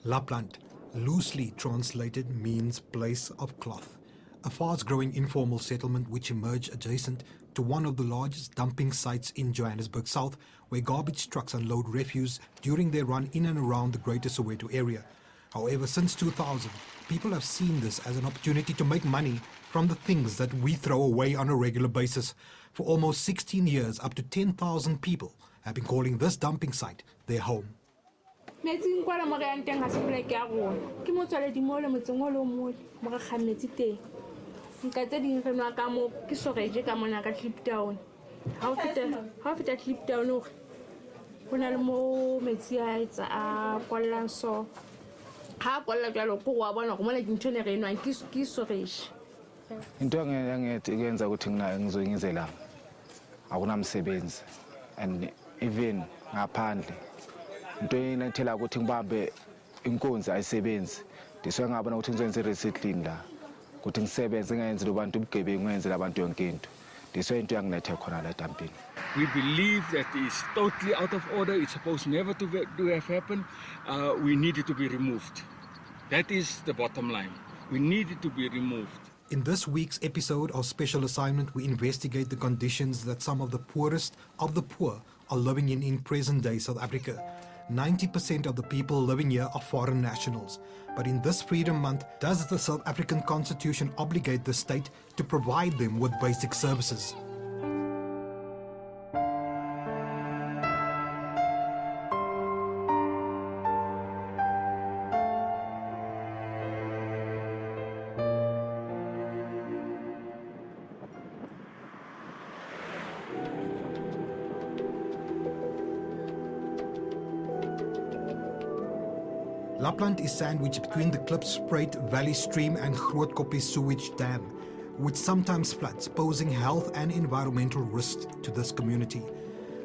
Lapland, loosely translated, means place of cloth, a fast-growing informal settlement which emerged adjacent to one of the largest dumping sites in Johannesburg South, where garbage trucks unload refuse during their run in and around the Greater Soweto area. However, since 2000, people have seen this as an opportunity to make money from the things that we throw away on a regular basis. For almost 16 years, up to 10,000 people have been calling this dumping site their home. Metsing kwa la mo ga nteng ga se pole ke a rona ke mo tswale di mo le motseng o le mo mo ga khametse teng nka tse ding re nwa ka mo ke soreje ka mona ka Clip Town ha o feta Clip Town o gona le mo metsi a etsa a kwallang so ha kwalla jalo ko wa bona go mona ke ntone re enwa ke soreje into engethi ikwenza ukuthi ngizoyize la akunamsebenzi and even ngaphandle into enethela ukuthi ngibambe inkonzi ayisebenzi ndiswe ngabona ukuthi ngizenze recycling la ukuthi ngisebenze ngenze labantu ubugebengu ngenze labantu yonke into ndiswe into yanginethe khona la dumping. We believe that it's totally out of order. It's supposed never to have happened. We need it to be removed. That is the bottom line. We need it to be removed. In this week's episode of Special Assignment, we investigate the conditions that some of the poorest of the poor are living in present-day South Africa. 90% of the people living here are foreign nationals. But in this Freedom Month, does the South African Constitution obligate the state to provide them with basic services? Lapland is sandwiched between the Klipspruit Valley Stream and Grootkoppies Sewage Dam, which sometimes floods, posing health and environmental risks to this community.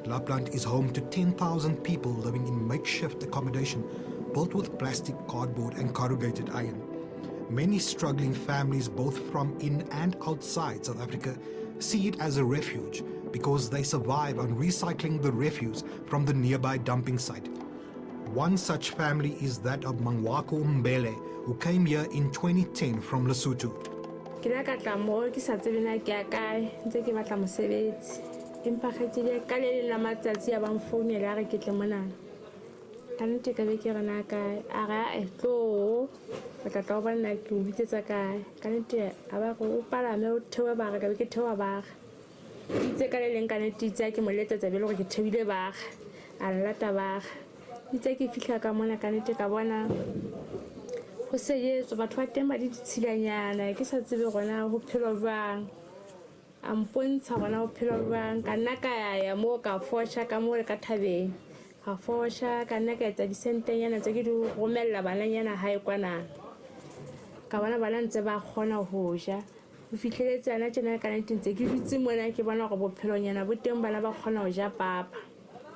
Lapland is home to 10,000 people living in makeshift accommodation built with plastic, cardboard and corrugated iron. Many struggling families, both from in and outside South Africa, see it as a refuge because they survive on recycling the refuse from the nearby dumping site. One such family is that of Mangwako Mbele, who came here in 2010 from Lesotho. Itse ke fihla ka mona ka nete ka bona go seyetso batho ba teng ba di tshilanyana ke sa tsebe gona go phelo jwang a mpontsha gona go phelo jwang ka nna ka ya mo ka fosha ka mo le ka thabeng ka fosha ka nna ka etsa disentenyana tse ke di romella bananyana hae kwana ka bona bana ntse ba kgona go ja go fihleletsana tsena ka nete ntse ke dutse mona ke bona go bophelonyana bo teng bana ba kgona go ja papa.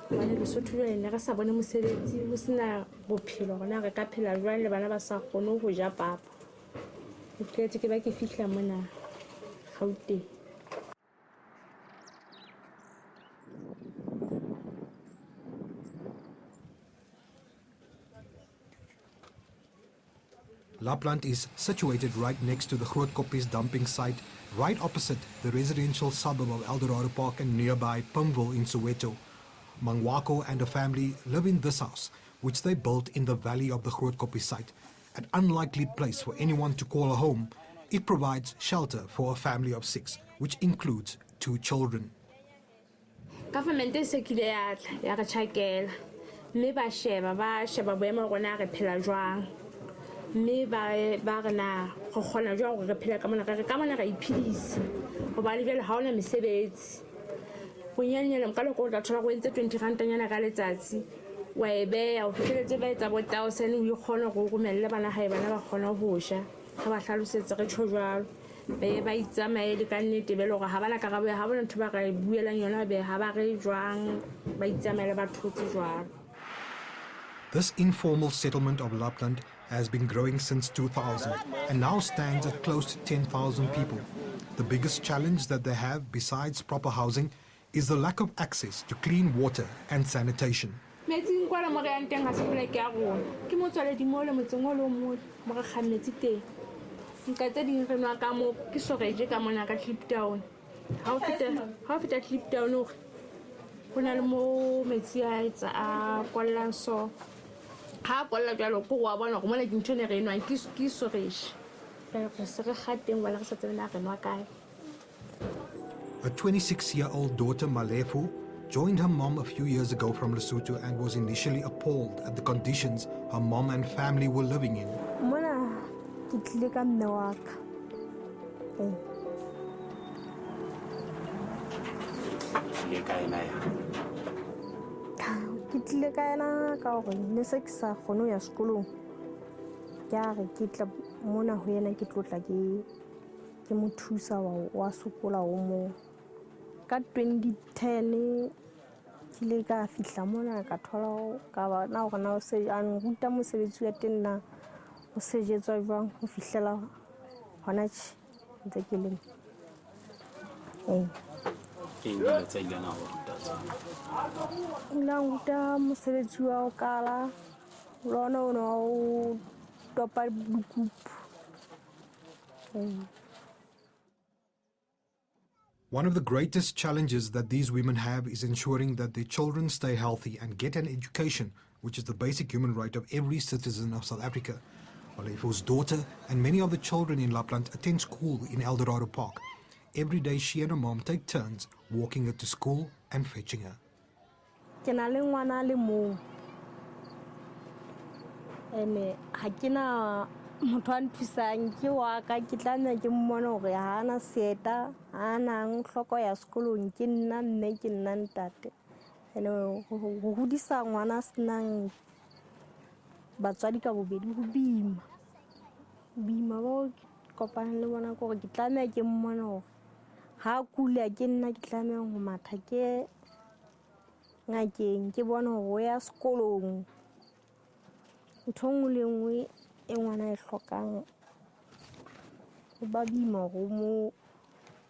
Bana Lesotho le ga sa bone mosebetsi ho sena bophelo gona re ka phela jwang le bana ba sa kgone go ja papa o tletse ke ba ke fihla mona Gauteng. Lapland is situated right next to the Grootkoppies dumping site, right opposite the residential suburb of Eldorado Park and nearby Pimville in Soweto. Mangwako and a family live in this house, which they built in the valley of the Grootkoppies site. An unlikely place for anyone to call a home, it provides shelter for a family of 6, which includes 2 children. Government is sekile ya re tshakela mme ba sheba boemo rona re phela jwang mme ba rena go kgona jwang re phela ka mona ra iphedisa go ba le jalo ha ona mesebetsi bonyanyana ka loko o tla thola go entse 20 rantanyana ka letsatsi wa ebe o fitlheletse ba etsa bo 1000 o ikgona go romella bana hae bana ba kgona go sha ga ba hlalosetse re tsho jwalo be ba itsamae le ka nnete be le gore ha bana karabe ha bona ntho ba ka buelang yona be ha ba re jwang ba itsamae le batho tse jwalo. This informal settlement of Lapland has been growing since 2000 and now stands at close to 10,000 people. The biggest challenge that they have, besides proper housing, is the lack of access to clean water and sanitation. metsing kwana mo re yang teng ga se poleke ya rona ke motswaledi mo le motseng o le o mo re kgang metsi teng nka tse ding re nwa ka mo ke soreje ka mona ka Cliptown ha o feta Cliptown o go na le mo metsi a etsa a kwallang so ha kwalla jalo go wa bona go mona ke ntho ne re nwa ke soreje re se re gateng wala re sa tsena re nwa kae. A 26-year-old daughter, Malefu, joined her mom a few years ago from Lesotho and was initially appalled at the conditions her mom and family were living in. Mona ke tlile ka mme wa ka. Ke tlile ka ena ka gore ne se ke sa kgone ho ya sekolong. Ke a re ke tla mona ho yena ke tlotla ke mo thusa wa sokola o mo ka 2010 ke le ka fihla mona ka thola ka ba na gore na o se a nruta mosebetsi wa teng na o se jetswa jwang ho fihlela hona tshi ntse ke le ke ile tsa ile na ho ruta tsona la nruta mosebetsi wa o kala lona o no topa dikupu. One of the greatest challenges that these women have is ensuring that their children stay healthy and get an education, which is the basic human right of every citizen of South Africa. Malefu's daughter and many of the children in Lapland attend school in Eldorado Park. Every day she and her mom take turns walking her to school and fetching her. Ke na le ngwana le mo ene ha ke na motho a nthusang ke wa ka ke tla nna ke mmona gore ha ana seta ha ana nhloko ya sekolong ke nna mme ke nna ntate ene go hodisa ngwana senang batswadi ka bobedi go bima ba kopana le bona gore ke tla nna ke mmona gore ha kula ke nna ke tla nna go matha ke ngakeng ke bona go ya sekolong ntho nngwe le nngwe e ngwana e hlokang go ba bima go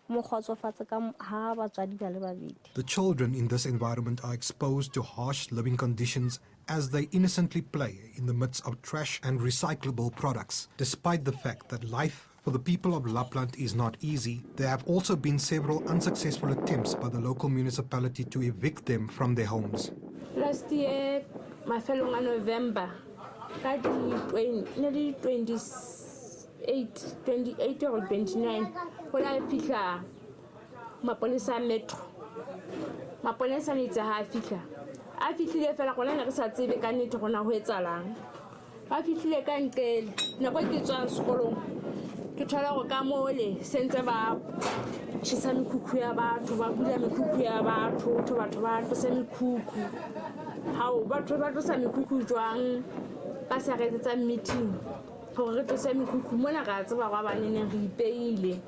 mo khotsofatsa ka ha batswadi ba le babedi. The children in this environment are exposed to harsh living conditions as they innocently play in the midst of trash and recyclable products. Despite the fact that life for the people of Lapland is not easy, there have also been several unsuccessful attempts by the local municipality to evict them from their homes. Last year, my fellow November, 28 or 29, when I picked up Maponesa Metro. Maponesa needs a high figure. I feel the fellow when I was at the Canito on a Wetzalang. I feel like I can't never get to school. To try to come only, send about Chisami Kukuya about to Babulam Kukuya about to send Kuku. How what to send Kuku Juan? As I read at a meeting. For to send Kuku Monagats about Raban repay.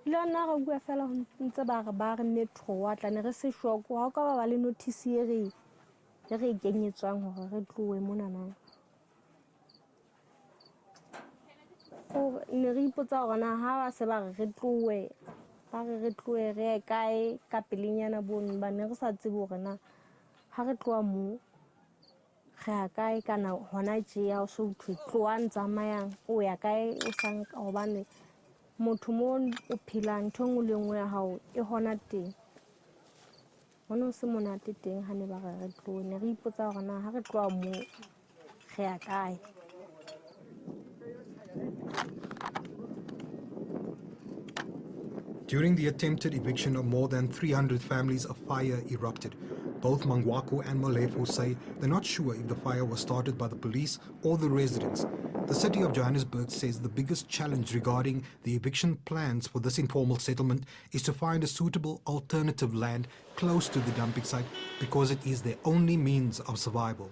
Lona go fela ho ntse ba re metro wa tla ne re se shoko ha ka ba le notice re kenyetswang hore re tloe mona na o ne re ipotsa gona ha ba se ba re tloe ba re tloe re kae ka pelenyana bone ba ne re sa tsebe hore na ha re tloa mo ge a kae kana hona tje ya so tloa ntsamayang o ya kae o sang gobane motho mo o phelang thongwe le ngwe ya hao e hona teng bona se monate teng ha ne ba re tloe ne re ipotsa gona ha re tloa mo ge a kae. During the attempted eviction of more than 300 families, a fire erupted. Both Mangwako and Malefu say they're not sure if the fire was started by the police or the residents. The city of Johannesburg says the biggest challenge regarding the eviction plans for this informal settlement is to find a suitable alternative land close to the dumping site because it is their only means of survival.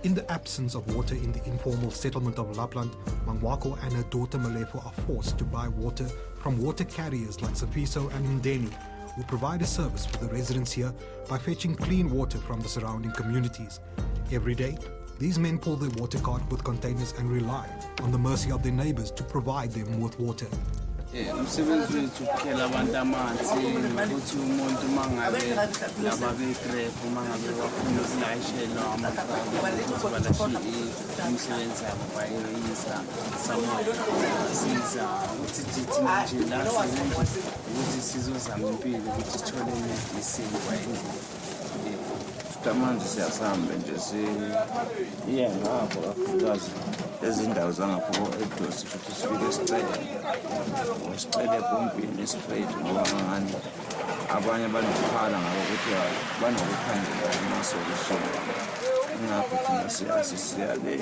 In the absence of water in the informal settlement of Lapland, Mangwako and her daughter Malefu are forced to buy water from water carriers like Safiso and Ndeni, who provide a service for the residents here by fetching clean water from the surrounding communities. Every day, These men pull their water cart with containers and rely on the mercy of their neighbors to provide them with water. Umsebenzi wethu ukukhela abantu amanzi ngokuthi umuntu mangabe laba begrep mangabe wafuna ukulayishelwa amakhaya ukuthi balashiye umsebenzi wabo bayisa samoya siza ukuthi thina nje la sizenje ukuthi sizozama impilo ukuthi sithole medicine kwayendlela. Manje siyasambe nje siye ngapho kakhulukazi ezindawo zangapho edosi futhi sifike sicele epompini straight ngoba ngani abanye banokukhala ngabo ukuthi banokukhandela ama-solution. Ngapho thina siya le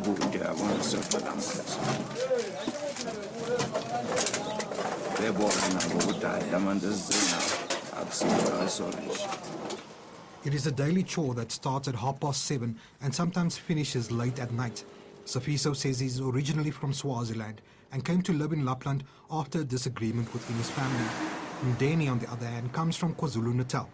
kude abona siyocela amanzi bebona nabo ukuthi hayi amanzi esizenawo akusikho solution. It is a daily chore that starts at 7:30 and sometimes finishes late at night. Safiso says he's originally from Swaziland and came to live in Lapland after a disagreement within his family. Mdeni, on the other hand, comes from KwaZulu-Natal.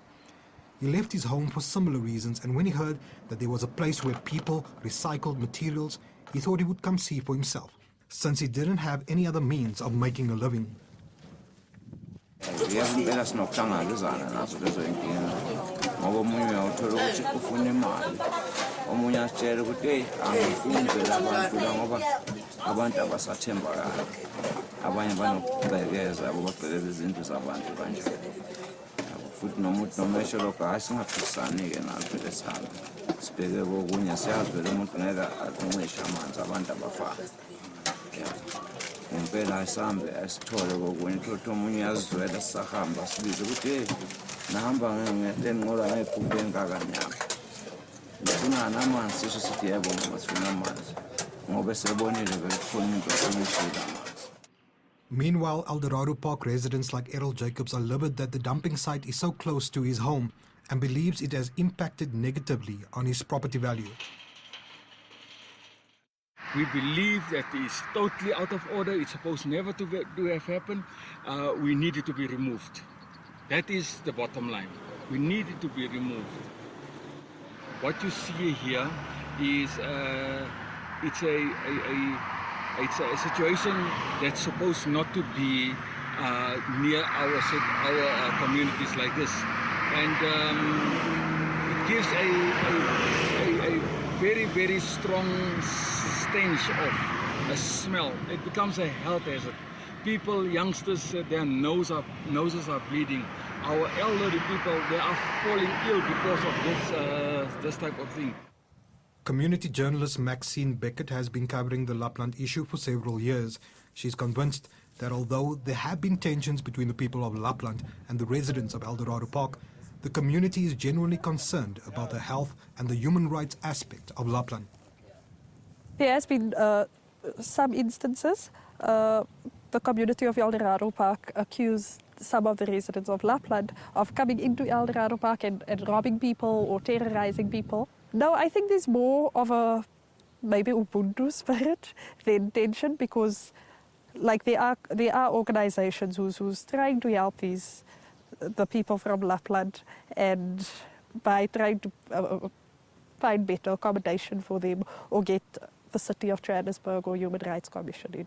He left his home for similar reasons, and when he heard that there was a place where people recycled materials, he thought he would come see for himself, since he didn't have any other means of making a living. Ngiyambela sinokuhlangabezana nazo lezo inkinga ngoba omunye uyawuthola ukuthi ufuna imali, omunye asitshela ukuthi hey angifuni vele abantu la ngoba abantu abasathembakala, abanye banokugcekeza abo bagcekeza izinto zabantu kanje. Futhi nomuntu nomesho lokho hayi singaphisani-ke nazo vele sihambe sibheke kokunye siyazi vele umuntu ngeke ancishe amanzi abantu abafana. Impela ayisambe asithole kokunye ukuthi omunye uyazizwela sisahamba sibize ukuthi hey nahamba lenqola ngephupho engakanyama ngifuna namanzi sisho sithi yebo noma sifuna amanzi ngoba sebonile vele kukhona umuntu osemshila amanzi. Meanwhile, Eldorado Park residents like Errol Jacobs are livid that the dumping site is so close to his home and believes it has impacted negatively on his property value. We believe that it's totally out of order. It's supposed never to have happened. We need it to be removed. That is the bottom line. We need it to be removed. What you see here is it's a situation that's supposed not to be near our communities like this, and it gives a very, very strong stench of a smell. It becomes a health hazard. People, youngsters, their noses are bleeding. Our elderly people, they are falling ill because of this type of thing. Community journalist Maxine Beckett has been covering the Lapland issue for several years. She's convinced that although there have been tensions between the people of Lapland and the residents of Eldorado Park, the community is genuinely concerned about the health and the human rights aspect of Lapland. There has been some instances the community of Eldorado Park accused some of the residents of Lapland of coming into Eldorado Park and robbing people or terrorizing people. Now, I think there's more of a maybe Ubuntu spirit than tension, because like there are organizations who's trying to help the people from Lapland, and by trying to find better accommodation for them or get the City of Johannesburg or Human Rights Commission in.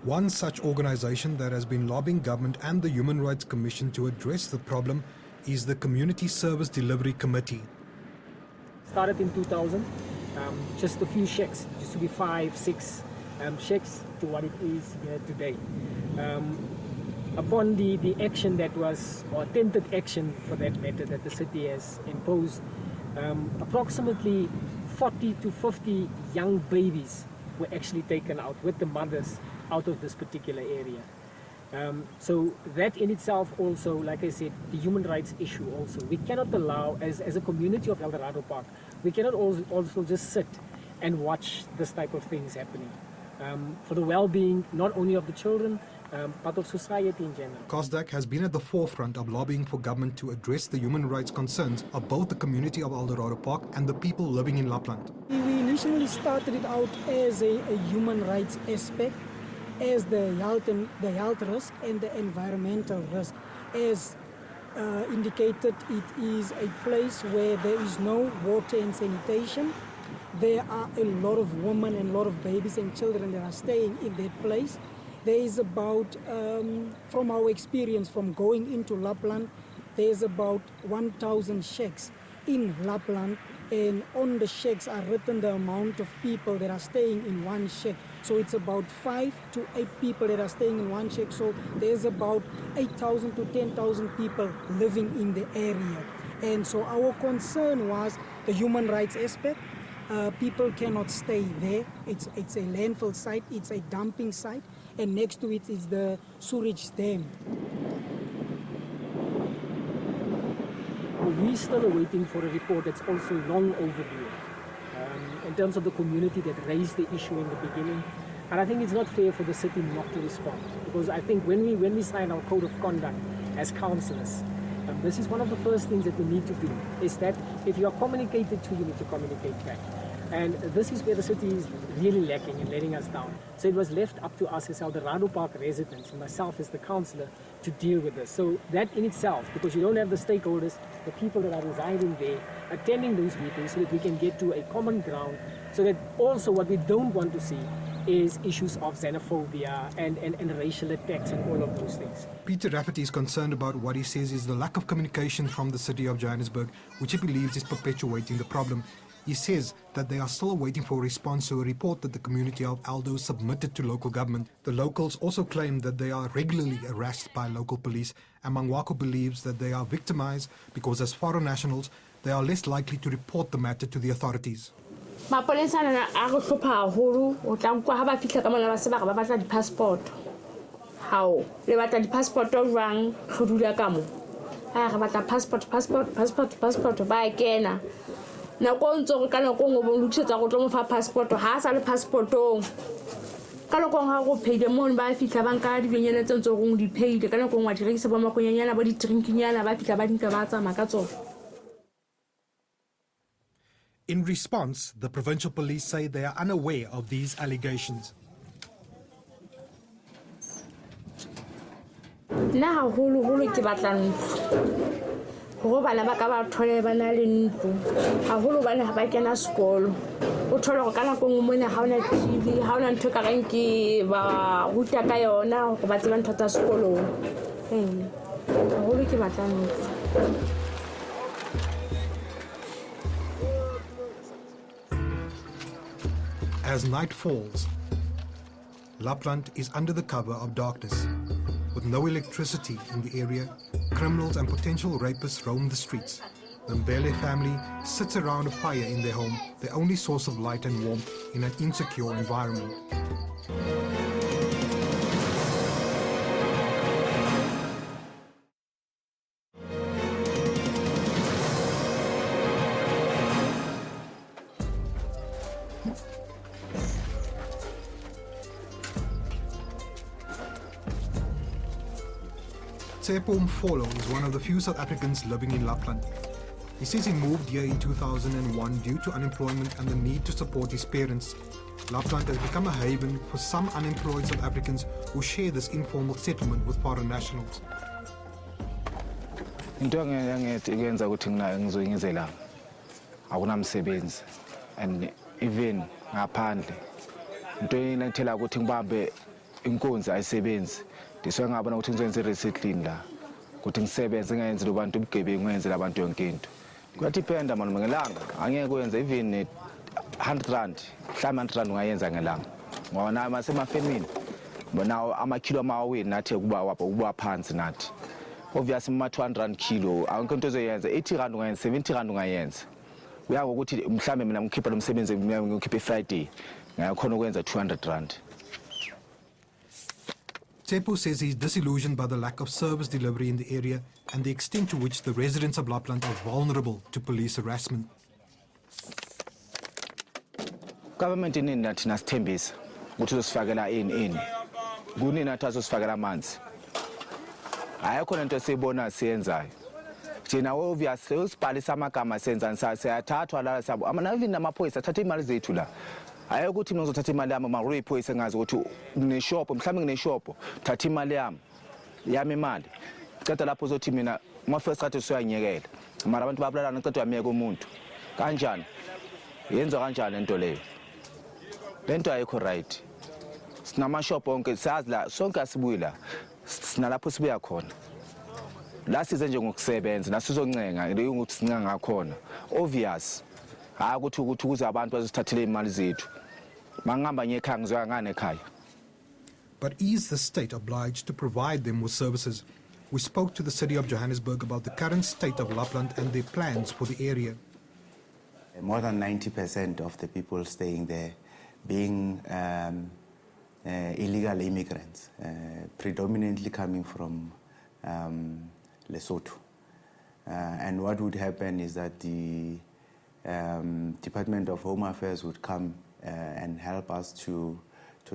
One such organization that has been lobbying government and the Human Rights Commission to address the problem is the Community Service Delivery Committee. Started in 2000, just a few shacks, used to be 5, 6 shacks to what it is today. Upon the action that was, or attempted action for that matter, that the city has imposed, approximately 40 to 50 young babies were actually taken out with the mothers out of this particular area. So that in itself also, like I said, the human rights issue also. We cannot allow, as a community of Eldorado Park, we cannot also just sit and watch this type of things happening. For the well-being, not only of the children, but of society in general. COSDAC has been at the forefront of lobbying for government to address the human rights concerns of both the community of Eldorado Park and the people living in Lapland. We initially started it out as a human rights aspect, as the health risk and the environmental risk, as indicated it is a place where there is no water and sanitation. There are a lot of women and a lot of babies and children that are staying in that place. There is about, from our experience from going into Lapland, there's about 1,000 shacks in Lapland, and on the shacks are written the amount of people that are staying in one shack. So it's about 5 to 8 people that are staying in one shack. So there's about 8,000 to 10,000 people living in the area. And so our concern was the human rights aspect. People cannot stay there. It's a landfill site, it's a dumping site, and next to it is the sewage dam. We're still waiting for a report that's also long overdue in terms of the community that raised the issue in the beginning. And I think it's not fair for the city not to respond, because I think when we sign our code of conduct as councillors, this is one of the first things that we need to do, is that if you are communicated to, you need to communicate back. And this is where the city is really lacking and letting us down. So it was left up to us as Eldorado Park residents and myself as the councillor to deal with this. So that in itself, because you don't have the stakeholders, the people that are residing there, attending those meetings, so that we can get to a common ground, so that also what we don't want to see is issues of xenophobia and racial attacks and all of those things. Peter Rafferty is concerned about what he says is the lack of communication from the city of Johannesburg, which he believes is perpetuating the problem. He says that they are still waiting for a response to a report that the community of Aldo submitted to local government. The locals also claim that they are regularly harassed by local police, and Mangwako believes that they are victimized because as foreign nationals, they are less likely to report the matter to the authorities. Mapolesa na a go hlopha haholo o tla utlwa ha ba fihla ka mona ba se ba batla di-passport. Hao le batla di-passport jwang go dula ka mo. Ha re batla passport ba e kena. Nako ntse ka nako ngo bo lokisetsa go tlo mo fa passport ha sa le passportong. Ka nako ha go pay mo ba fihla banka dibenyana tse ntse go di pay ka nako ngwa di rekisa ba makonyanyana ba di drinkinyana ba fihla ba dinka ba tsama ka tsona. In response, the provincial police say they are unaware of these allegations. Na holo ke batlang go bana ba ka ba thole ba na le ntlo haholo bana ha ba kena sekolo o thole go kana go mona ha ona TV ha ona ntho ka reng ke ba ruta ka yona go ba tseba ntho tsa sekolo haholo ke batlang. As night falls, Lapland is under the cover of darkness. With no electricity in the area, criminals and potential rapists roam the streets. The Mbele family sits around a fire in their home, their only source of light and warmth in an insecure environment. Tsepo Mfolo is one of the few South Africans living in Lapland. He says he moved here in 2001 due to unemployment and the need to support his parents. Lapland has become a haven for some unemployed South Africans who share this informal settlement with foreign nationals. Into engenza ukuthi mina ngizoyingize la akunamsebenzi and even ngaphandle into enethela ukuthi ngibambe inkonzi ayisebenzi ndiswe ngabona ukuthi ngizoyenza resettling la ukuthi ngisebenze ngenze lobantu ubugebengu ngenze abantu yonke into kuyathipenda manje ngelanga angeke kwenze even 100 rand mhlawumbe 100 rand ungayenza ngelanga ngoba na masemafemini bona amakilo amawini nathi kuba phansi nathi obviously ma 200 rand kilo awonke into ozoyenza 80 rand ungayenza 70 rand ungayenza uya ngokuthi mhlawumbe mina ngikhipha lo msebenzi ngikhipha Friday ngakhona ukwenza 200 rand. Tsepo says he's disillusioned by the lack of service delivery in the area and the extent to which the residents of Lapland are vulnerable to police harassment. Government inini nathi nasithembisa ukuthi uzosifakela ini kunini nathi azosifakela amanzi ayikho lento esiyibona siyenzayo thina obviously usibhalisa amagama senza siyathathwa la sabo even namaphoyisa athatha imali zethu la hayi ukuthi mina ngizothatha imali yami ma rephoyisa ngazi ukuthi ngine shop mhlawumbe ngine shop thatha imali yami imali ceda lapho uzothi mina uma first khathi usuyanyekela mara abantu babulalana icethe uyamyeka umuntu kanjani yenziwa kanjani lento leyo lento ayikho right sinamashop onke sazi la sonke asibuyi la sinalapho sibuya khona la size nje ngokusebenza nasizoncenga ukuthi sincenga ngakhona obvious hayi ukuthi ukuze abantu bazosithathele imali zethu mangihamba ngekhaya ngizoya ngane ekhaya. But is the state obliged to provide them with services? We spoke to the city of Johannesburg about the current state of Lapland and their plans for the area. More than 90% of the people staying there being illegal immigrants, predominantly coming from Lesotho. And what would happen is that the Department of Home Affairs would come and help us to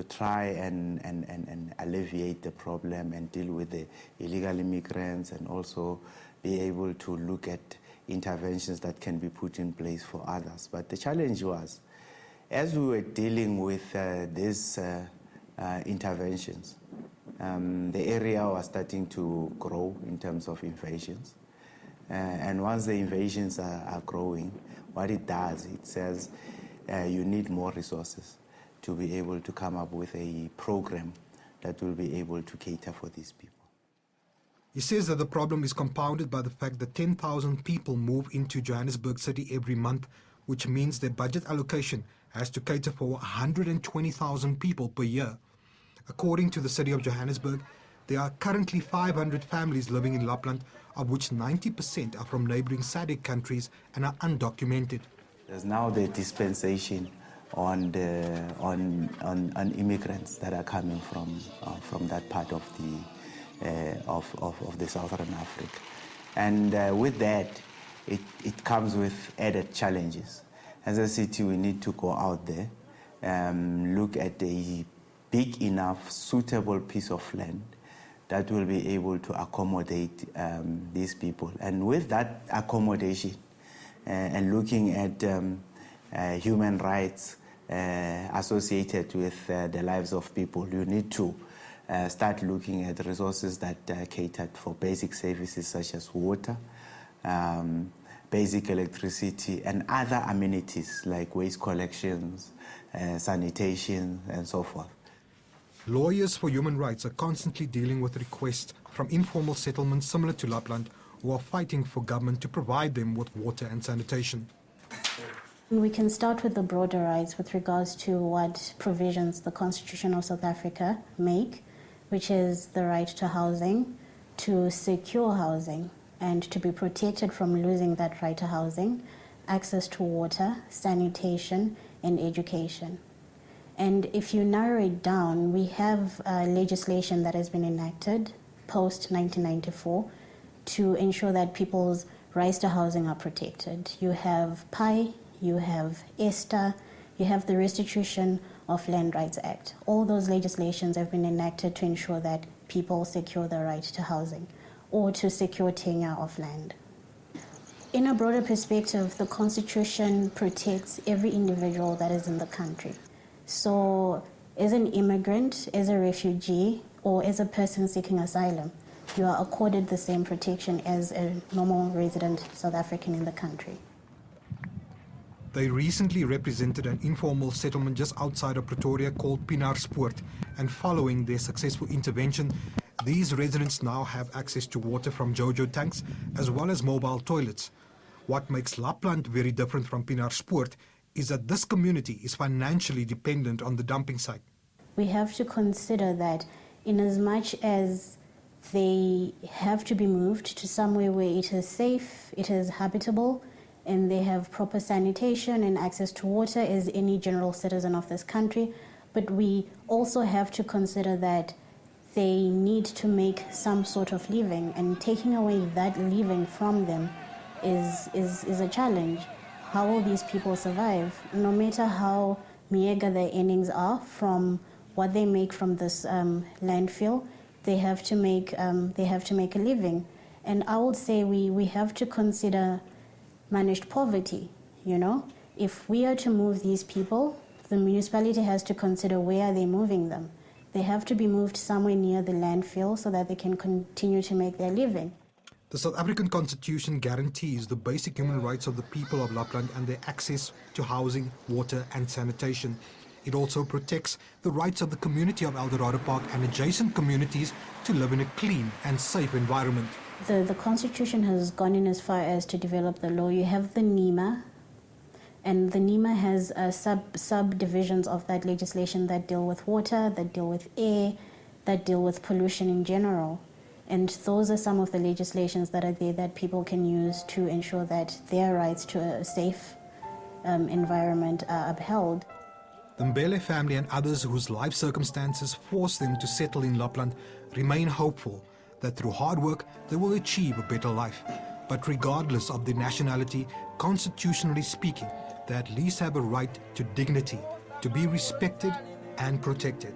try and alleviate the problem and deal with the illegal immigrants, and also be able to look at interventions that can be put in place for others. But the challenge was, as we were dealing with these interventions, the area was starting to grow in terms of invasions. And once the invasions are growing, what it does, it says you need more resources to be able to come up with a program that will be able to cater for these people. He says that the problem is compounded by the fact that 10,000 people move into Johannesburg City every month, which means their budget allocation has to cater for 120,000 people per year. According to the city of Johannesburg, there are currently 500 families living in Lapland, of which 90% are from neighboring SADC countries and are undocumented. There's now the dispensation on immigrants that are coming from that part of the Southern Africa, and with that, it comes with added challenges. As a city, we need to go out there, look at a big enough, suitable piece of land that will be able to accommodate these people, and with that accommodation and looking at human rights associated with the lives of people, you need to start looking at resources that cater for basic services such as water, basic electricity, and other amenities like waste collections, sanitation, and so forth. Lawyers for human rights are constantly dealing with requests from informal settlements similar to Lapland, who are fighting for government to provide them with water and sanitation. We can start with the broader rights with regards to what provisions the Constitution of South Africa make, which is the right to housing, to secure housing, and to be protected from losing that right to housing, access to water, sanitation, and education. And if you narrow it down, we have legislation that has been enacted post-1994 to ensure that people's rights to housing are protected. You have PI, you have ESTA, you have the Restitution of Land Rights Act. All those legislations have been enacted to ensure that people secure the right to housing or to secure tenure of land. In a broader perspective, the Constitution protects every individual that is in the country. So as an immigrant, as a refugee, or as a person seeking asylum, you are accorded the same protection as a normal resident South African in the country. They recently represented an informal settlement just outside of Pretoria called Pinaarspoort, and following their successful intervention, these residents now have access to water from JoJo tanks as well as mobile toilets. What makes Lapland very different from Pinaarspoort is that this community is financially dependent on the dumping site. We have to consider that in as much as they have to be moved to somewhere where it is safe, it is habitable, and they have proper sanitation and access to water as any general citizen of this country, but we also have to consider that they need to make some sort of living, and taking away that living from them is a challenge. How will these people survive? No matter how meager their earnings are from what they make from this landfill, they have to make a living. And I would say we have to consider managed poverty. You know, if we are to move these people, the municipality has to consider where are they moving them. They have to be moved somewhere near the landfill so that they can continue to make their living. The South African Constitution guarantees the basic human rights of the people of Lapland and their access to housing, water and sanitation. It also protects the rights of the community of Eldorado Park and adjacent communities to live in a clean and safe environment. The Constitution has gone in as far as to develop the law. You have the NEMA, and the NEMA has subdivisions of that legislation that deal with water, that deal with air, that deal with pollution in general. And those are some of the legislations that are there that people can use to ensure that their rights to a safe environment are upheld. The Mbele family and others whose life circumstances force them to settle in Lapland remain hopeful that through hard work they will achieve a better life. But regardless of their nationality, constitutionally speaking, they at least have a right to dignity, to be respected and protected.